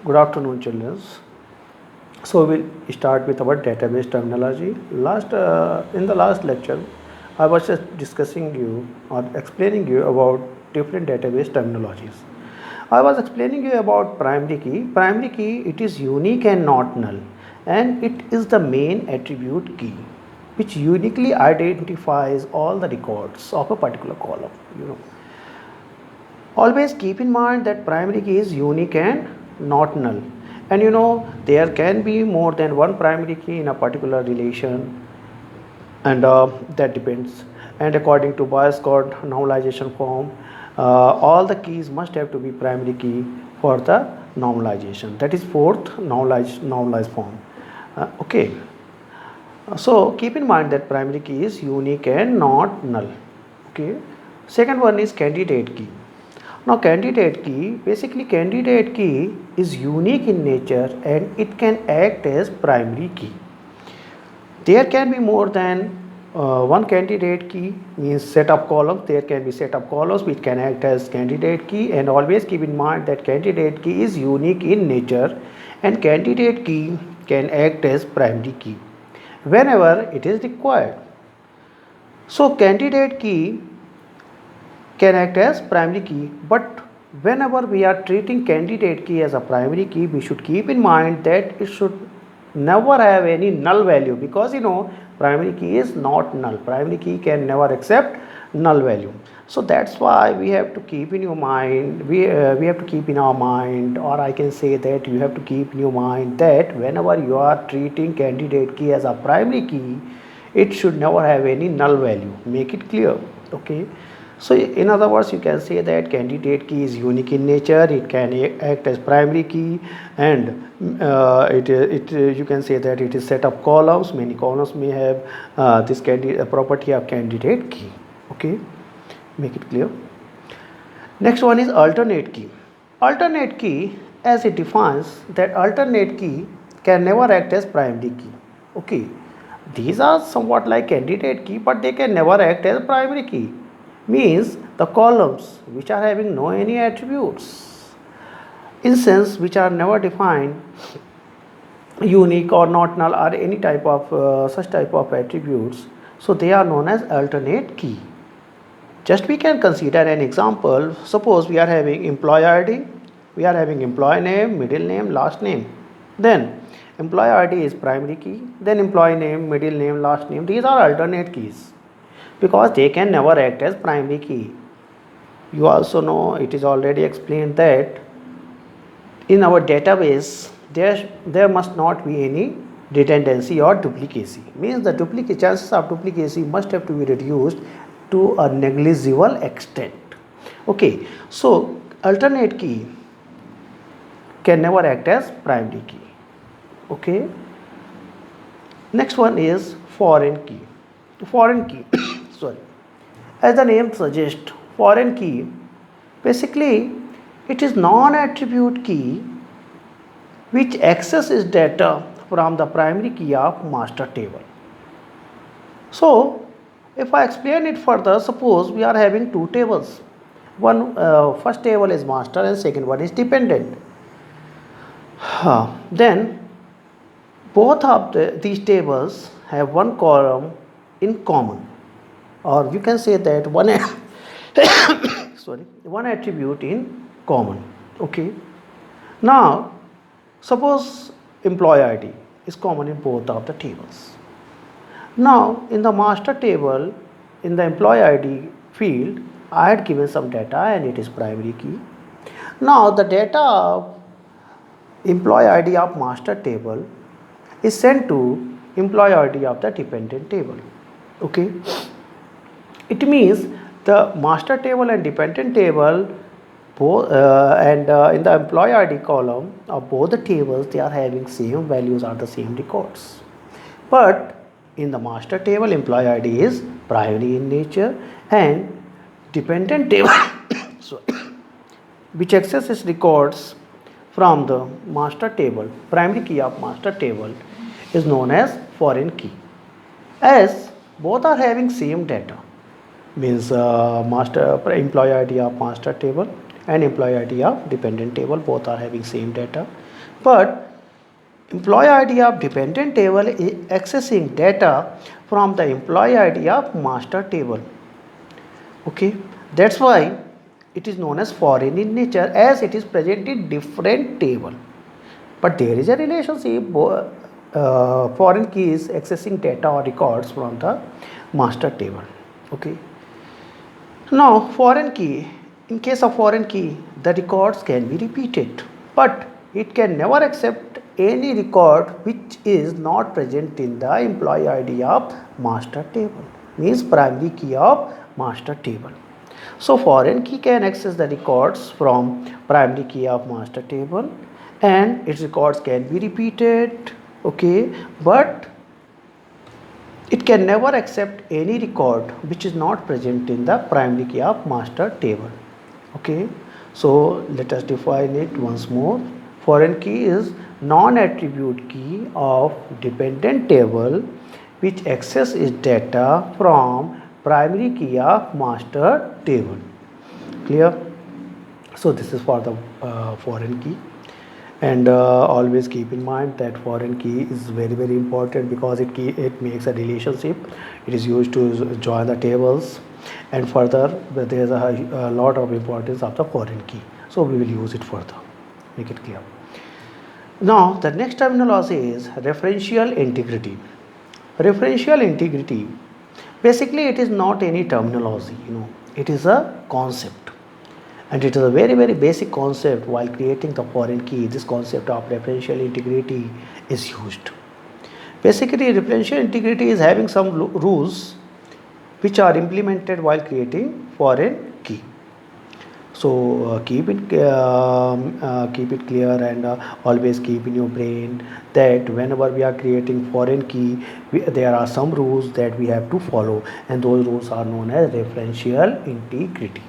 Good afternoon, children. So we'll start with our database terminology. In the last lecture, I was just discussing you or explaining you about different database terminologies. I was explaining you about primary key. Primary key, it is unique and not null, and it is the main attribute key, which uniquely identifies all the records of a particular column. Always keep in mind that primary key is unique and not null. And there can be more than one primary key in a particular relation, and that depends. And according to Boyce Codd normalization form, all the keys must have to be primary key for the normalization. That is fourth normalized form. Okay. So keep in mind that primary key is unique and not null. Okay. Second one is candidate key. Now candidate key is unique in nature and it can act as primary key. There can be more than one candidate key, means set of columns. There can be set of columns which can act as candidate key, and always keep in mind that candidate key is unique in nature and candidate key can act as primary key whenever it is required. So candidate key can act as primary key, but whenever we are treating candidate key as a primary key, we should keep in mind that it should never have any null value, because primary key is not null. Primary key can never accept null value. So that's why we have to keep in your mind, we have to keep in our mind, or I can say that you have to keep in your mind that whenever you are treating candidate key as a primary key, it should never have any null value. Make it clear. Okay. So in other words, you can say that candidate key is unique in nature, it can act as primary key, and you can say that it is set of columns. Many columns may have this property of candidate key. Okay, make it clear. Next one is alternate key. Alternate key, as it defines that alternate key can never act as primary key. Okay, these are somewhat like candidate key, but they can never act as primary key. Means the columns which are having no any attributes, in sense which are never defined, unique or not null, or any type of such type of attributes, so they are known as alternate key. Just we can consider an example. Suppose we are having employee ID, we are having employee name, middle name, last name. Then employee ID is primary key, then employee name, middle name, last name. These are alternate keys, because they can never act as primary key. You also know, it is already explained that in our database there must not be any redundancy or duplicacy. Means the chances of duplicacy must have to be reduced to a negligible extent. Okay, so alternate key can never act as primary key. Okay, next one is foreign key. Foreign key sorry, as the name suggests, foreign key, basically it is non-attribute key which accesses data from the primary key of master table. So if I explain it further, suppose we are having two tables. First table is master and second one is dependent. Then both of these tables have one column in common, or you can say that one attribute in common. Okay, now suppose employee ID is common in both of the tables. Now in the master table, in the employee ID field, I had given some data and it is primary key. Now the data of employee ID of master table is sent to employee ID of the dependent table. Okay, it means the master table and dependent table both in the employee ID column of both the tables, they are having same values or the same records. But in the master table, employee ID is primary in nature, and dependent table which accesses records from the master table, primary key of master table, is known as foreign key. As both are having same data, means employee ID of master table and employee ID of dependent table, both are having same data. But employee ID of dependent table is accessing data from the employee ID of master table. Okay, that's why it is known as foreign in nature, as it is present in different table. But there is a relationship. Foreign key is accessing data or records from the master table. Okay. Now, foreign key, in case of foreign key, the records can be repeated, but it can never accept any record which is not present in the employee ID of master table, means primary key of master table. So, foreign key can access the records from primary key of master table and its records can be repeated, okay, but it can never accept any record which is not present in the primary key of master table. Okay, so let us define it once more. Foreign key is non-attribute key of dependent table which accesses data from primary key of master table. Clear? So this is for the foreign key. And always keep in mind that foreign key is very important because it makes a relationship. It is used to join the tables, and further there is a lot of importance of the foreign key, so we will use it further, make it clear. Now the next terminology is referential integrity. Referential integrity, basically it is not any terminology, it is a concept. And it is a very basic concept. While creating the foreign key, this concept of referential integrity is used. Basically, referential integrity is having some rules which are implemented while creating foreign key. So keep it clear and always keep in your brain that whenever we are creating foreign key, there are some rules that we have to follow, and those rules are known as referential integrity.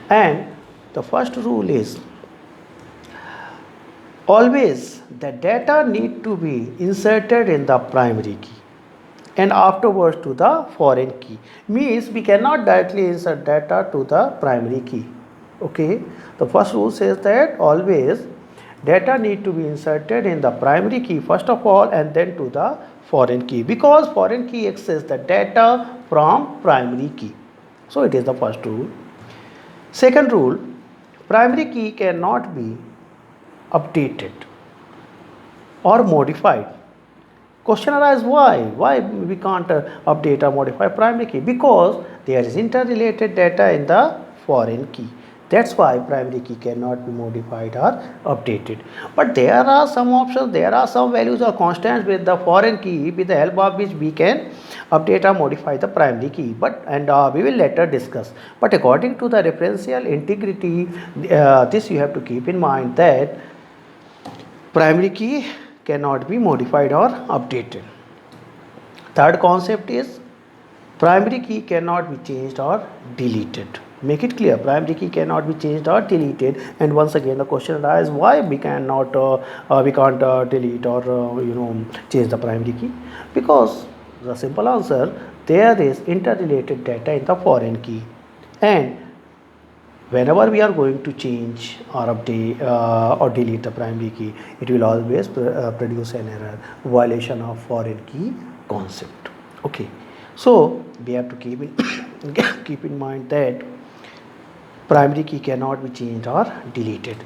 And the first rule is always the data need to be inserted in the primary key and afterwards to the foreign key. Means we cannot directly insert data to the primary key. Okay, the first rule says that always data need to be inserted in the primary key first of all and then to the foreign key, because foreign key accesses the data from primary key. So it is the first rule. Second rule, primary key cannot be updated or modified. Question arises, why we can't update or modify primary key? Because there is interrelated data in the foreign key. That's why primary key cannot be modified or updated. But there are some options, there are some values or constants with the foreign key with the help of which we can update or modify the primary key. But we will later discuss. But according to the referential integrity, this you have to keep in mind that primary key cannot be modified or updated. Third concept is primary key cannot be changed or deleted. Make it clear, primary key cannot be changed or deleted. And once again the question arises, why we can't delete or change the primary key? Because the simple answer, there is interrelated data in the foreign key, and whenever we are going to change or update or delete the primary key, it will always produce an error, violation of foreign key concept. Okay, so we have to keep in mind that primary key cannot be changed or deleted.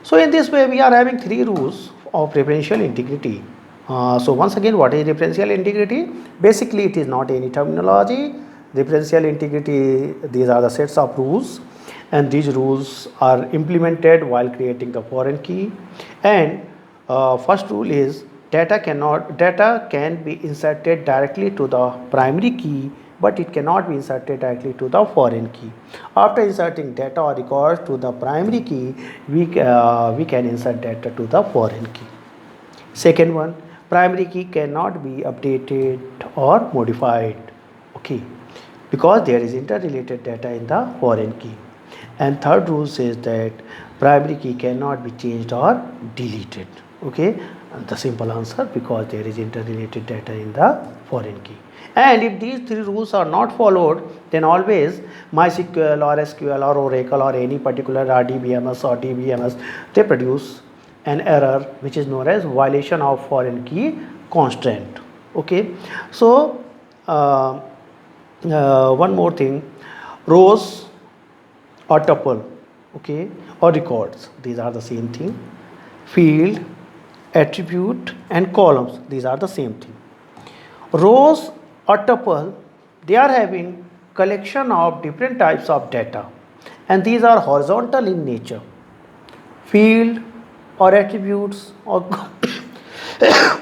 So in this way we are having three rules of referential integrity. So once again, what is referential integrity? Basically it is not any terminology. Referential integrity, these are the sets of rules, and these rules are implemented while creating the foreign key. And first rule is data can be inserted directly to the primary key, but it cannot be inserted directly to the foreign key. After inserting data or records to the primary key, we can insert data to the foreign key. Second one, primary key cannot be updated or modified, okay, because there is interrelated data in the foreign key. And third rule says that primary key cannot be changed or deleted, okay, and the simple answer, because there is interrelated data in the foreign key. And if these three rules are not followed, then always MySQL or SQL or Oracle or any particular RDBMS or DBMS, they produce an error which is known as violation of foreign key constraint. Okay, so one more thing, rows or tuple, okay, or records, these are the same thing. Field, attribute and columns, these are the same thing. Rows or tuple, they are having collection of different types of data, and these are horizontal in nature. Field or attributes or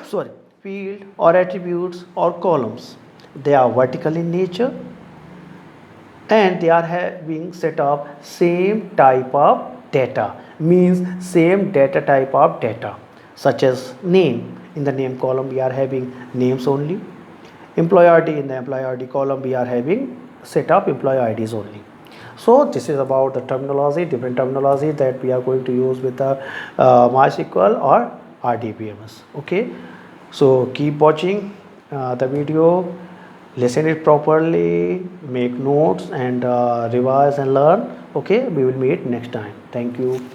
sorry, field or attributes or columns, they are vertical in nature, and they are having set of same type of data, means same data type of data, such as name. In the name column we are having names only. Employee id, in the employee id column we are having set of employee ids only. So this is about the terminology, different terminology that we are going to use with the MySQL or RDBMS. Okay, so keep watching the video, listen it properly, make notes and revise and learn. Okay, we will meet next time. Thank you.